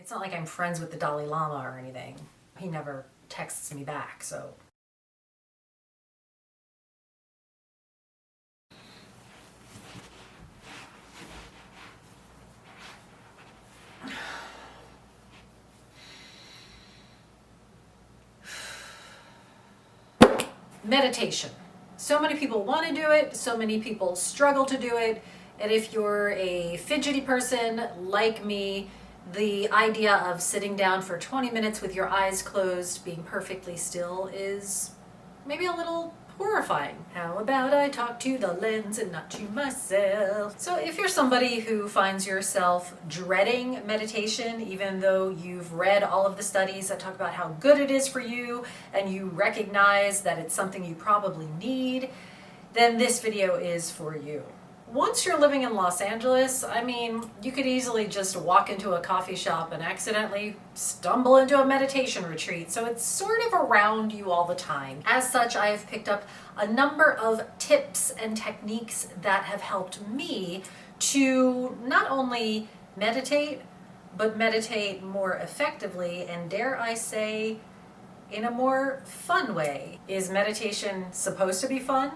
It's not like I'm friends with the Dalai Lama or anything. He never texts me back, so. Meditation. So many people want to do it, so many people struggle to do it, and if you're a fidgety person like me, the idea of sitting down for 20 minutes with your eyes closed, being perfectly still, is maybe a little horrifying. How about I talk to the lens and not to myself? So if you're somebody who finds yourself dreading meditation, even though you've read all of the studies that talk about how good it is for you, and you recognize that it's something you probably need, then this video is for you. Once you're living in Los Angeles, I mean, you could easily just walk into a coffee shop and accidentally stumble into a meditation retreat, so it's sort of around you all the time. As such, I have picked up a number of tips and techniques that have helped me to not only meditate, but meditate more effectively, and dare I say, in a more fun way. Is meditation supposed to be fun?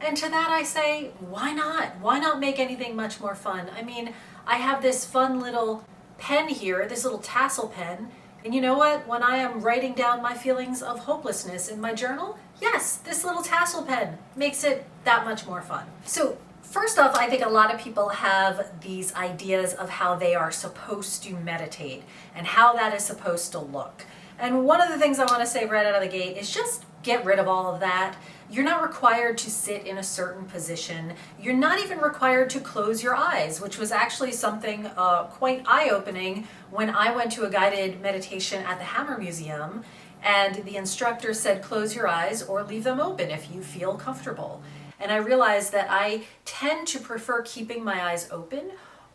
And to that I say, why not? Why not make anything much more fun? I mean, I have this fun little pen here, this little tassel pen, and you know what? When I am writing down my feelings of hopelessness in my journal, yes, this little tassel pen makes it that much more fun. So first off, I think a lot of people have these ideas of how they are supposed to meditate and how that is supposed to look. And one of the things I want to say right out of the gate is just get rid of all of that. You're not required to sit in a certain position. You're not even required to close your eyes, which was actually something quite eye-opening when I went to a guided meditation at the Hammer Museum, and the instructor said close your eyes or leave them open if you feel comfortable. And I realized that I tend to prefer keeping my eyes open,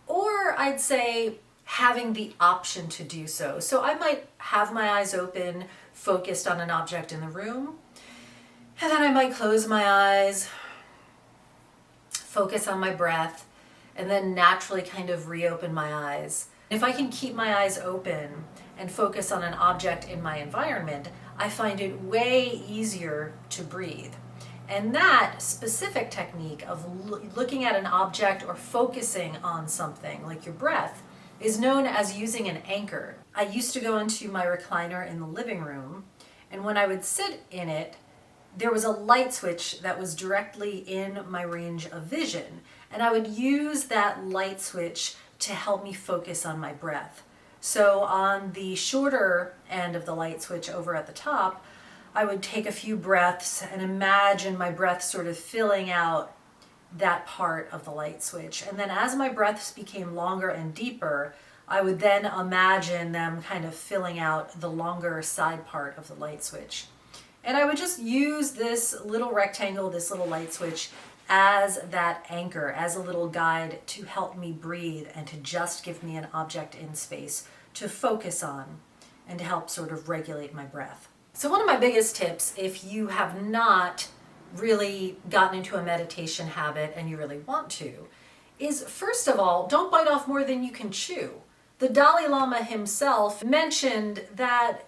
or I'd say having the option to do so. So I might have my eyes open, focused on an object in the room, and then I might close my eyes, focus on my breath, and then naturally kind of reopen my eyes. If I can keep my eyes open and focus on an object in my environment, I find it way easier to breathe. And that specific technique of looking at an object or focusing on something, like your breath, is known as using an anchor. I used to go into my recliner in the living room, and when I would sit in it, there was a light switch that was directly in my range of vision, and I would use that light switch to help me focus on my breath. So on the shorter end of the light switch over at the top, I would take a few breaths and imagine my breath sort of filling out that part of the light switch. And then as my breaths became longer and deeper, I would then imagine them kind of filling out the longer side part of the light switch. And I would just use this little rectangle, this little light switch, as that anchor, as a little guide to help me breathe and to just give me an object in space to focus on and to help sort of regulate my breath. So one of my biggest tips, if you have not really gotten into a meditation habit and you really want to, is first of all, don't bite off more than you can chew. The Dalai Lama himself mentioned that,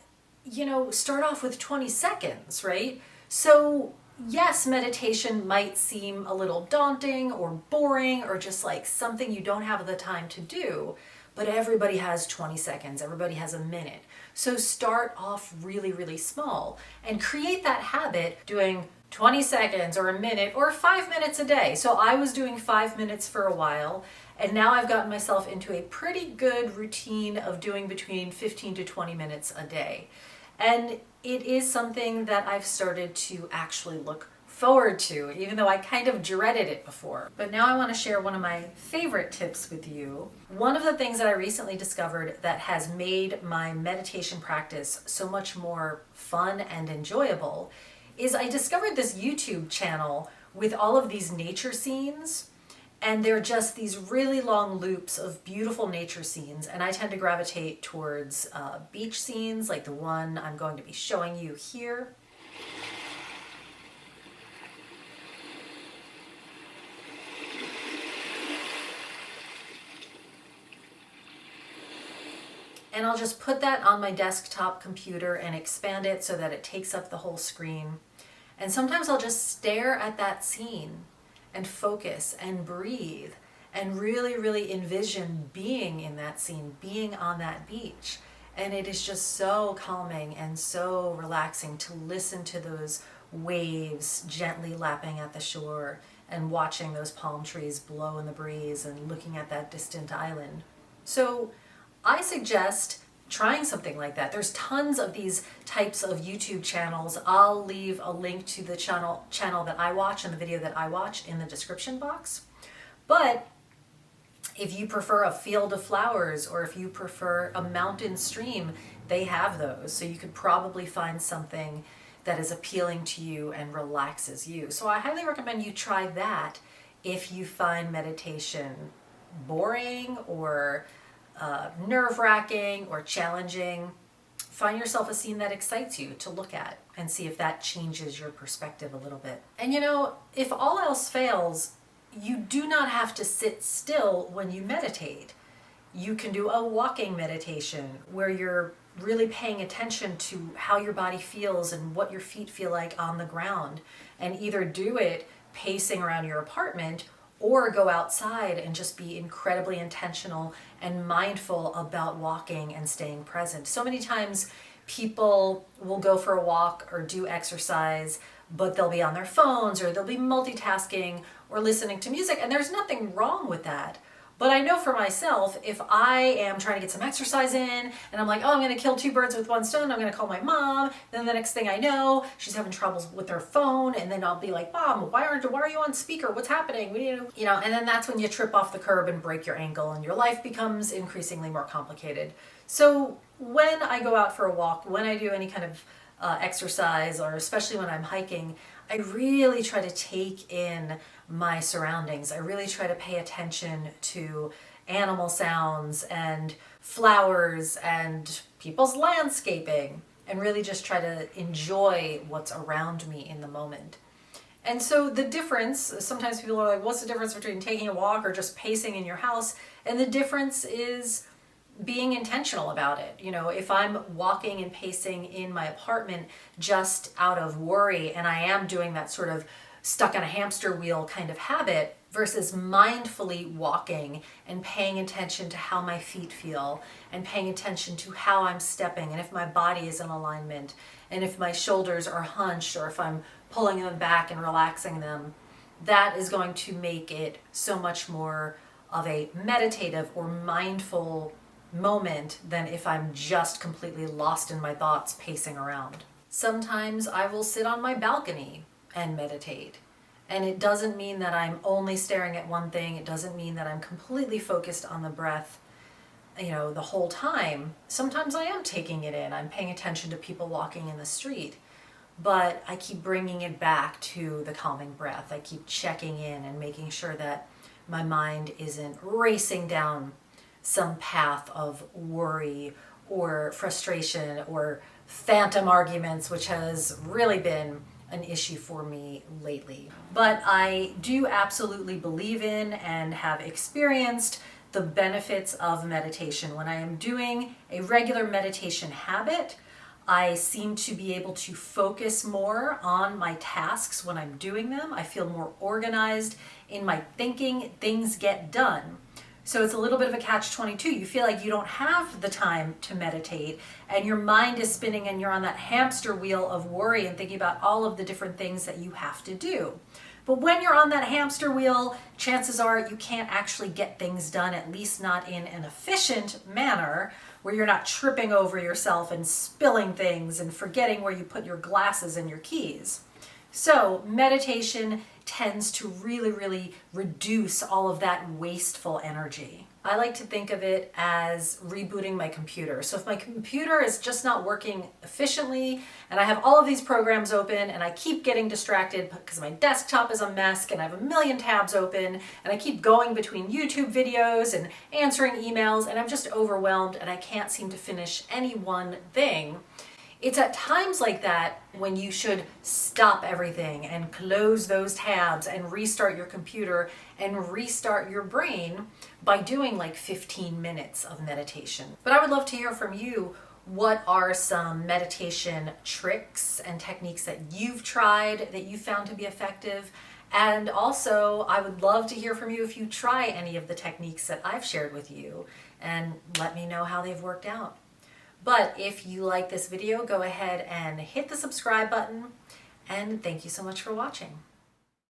start off with 20 seconds, right? So yes, meditation might seem a little daunting or boring or just like something you don't have the time to do, but everybody has 20 seconds, everybody has a minute. So start off really, really small and create that habit doing 20 seconds or a minute or 5 minutes a day. So I was doing 5 minutes for a while, and now I've gotten myself into a pretty good routine of doing between 15 to 20 minutes a day. And it is something that I've started to actually look forward to, even though I kind of dreaded it before. But now I want to share one of my favorite tips with you. One of the things that I recently discovered that has made my meditation practice so much more fun and enjoyable is I discovered this YouTube channel with all of these nature scenes, and they're just these really long loops of beautiful nature scenes, and I tend to gravitate towards beach scenes like the one I'm going to be showing you here. And I'll just put that on my desktop computer and expand it so that it takes up the whole screen. And sometimes I'll just stare at that scene and focus and breathe and really, really envision being in that scene, being on that beach. And it is just so calming and so relaxing to listen to those waves gently lapping at the shore and watching those palm trees blow in the breeze and looking at that distant island. So I suggest trying something like that. There's tons of these types of YouTube channels. I'll leave a link to the channel that I watch and the video that I watch in the description box. But if you prefer a field of flowers or if you prefer a mountain stream, they have those. So you could probably find something that is appealing to you and relaxes you. So I highly recommend you try that if you find meditation boring or nerve-wracking or challenging. Find yourself a scene that excites you to look at and see if that changes your perspective a little bit. And you know, if all else fails, you do not have to sit still when you meditate. You can do a walking meditation where you're really paying attention to how your body feels and what your feet feel like on the ground, and either do it pacing around your apartment or go outside and just be incredibly intentional and mindful about walking and staying present. So many times people will go for a walk or do exercise, but they'll be on their phones or they'll be multitasking or listening to music, and there's nothing wrong with that. But I know for myself, if I am trying to get some exercise in and I'm like, oh, I'm going to kill two birds with one stone, I'm going to call my mom, then the next thing I know, she's having troubles with her phone, and then I'll be like, Mom, why are you on speaker? What's happening? And then that's when you trip off the curb and break your ankle and your life becomes increasingly more complicated. So when I go out for a walk, when I do any kind of exercise, or especially when I'm hiking, I really try to take in my surroundings. I really try to pay attention to animal sounds and flowers and people's landscaping, and really just try to enjoy what's around me in the moment. And so the difference, sometimes people are like, what's the difference between taking a walk or just pacing in your house? And the difference is being intentional about it. You know, if I'm walking and pacing in my apartment just out of worry, and I am doing that sort of stuck on a hamster wheel kind of habit, versus mindfully walking and paying attention to how my feet feel and paying attention to how I'm stepping and if my body is in alignment and if my shoulders are hunched or if I'm pulling them back and relaxing them, that is going to make it so much more of a meditative or mindful moment than if I'm just completely lost in my thoughts pacing around. Sometimes I will sit on my balcony and meditate. And it doesn't mean that I'm only staring at one thing. It doesn't mean that I'm completely focused on the breath, the whole time. Sometimes I am taking it in. I'm paying attention to people walking in the street. But I keep bringing it back to the calming breath. I keep checking in and making sure that my mind isn't racing down some path of worry or frustration or phantom arguments, which has really been an issue for me lately. But I do absolutely believe in and have experienced the benefits of meditation. When I am doing a regular meditation habit, I seem to be able to focus more on my tasks when I'm doing them. I feel more organized in my thinking. Things get done. So it's a little bit of a catch-22. You feel like you don't have the time to meditate and your mind is spinning and you're on that hamster wheel of worry and thinking about all of the different things that you have to do. But when you're on that hamster wheel, chances are you can't actually get things done, at least not in an efficient manner, where you're not tripping over yourself and spilling things and forgetting where you put your glasses and your keys. So meditation tends to really, really reduce all of that wasteful energy. I like to think of it as rebooting my computer. So if my computer is just not working efficiently and I have all of these programs open and I keep getting distracted because my desktop is a mess and I have a million tabs open and I keep going between YouTube videos and answering emails and I'm just overwhelmed and I can't seem to finish any one thing, it's at times like that when you should stop everything and close those tabs and restart your computer and restart your brain by doing like 15 minutes of meditation. But I would love to hear from you. What are some meditation tricks and techniques that you've tried that you found to be effective? And also, I would love to hear from you if you try any of the techniques that I've shared with you, and let me know how they've worked out. But if you like this video, go ahead and hit the subscribe button, and thank you so much for watching.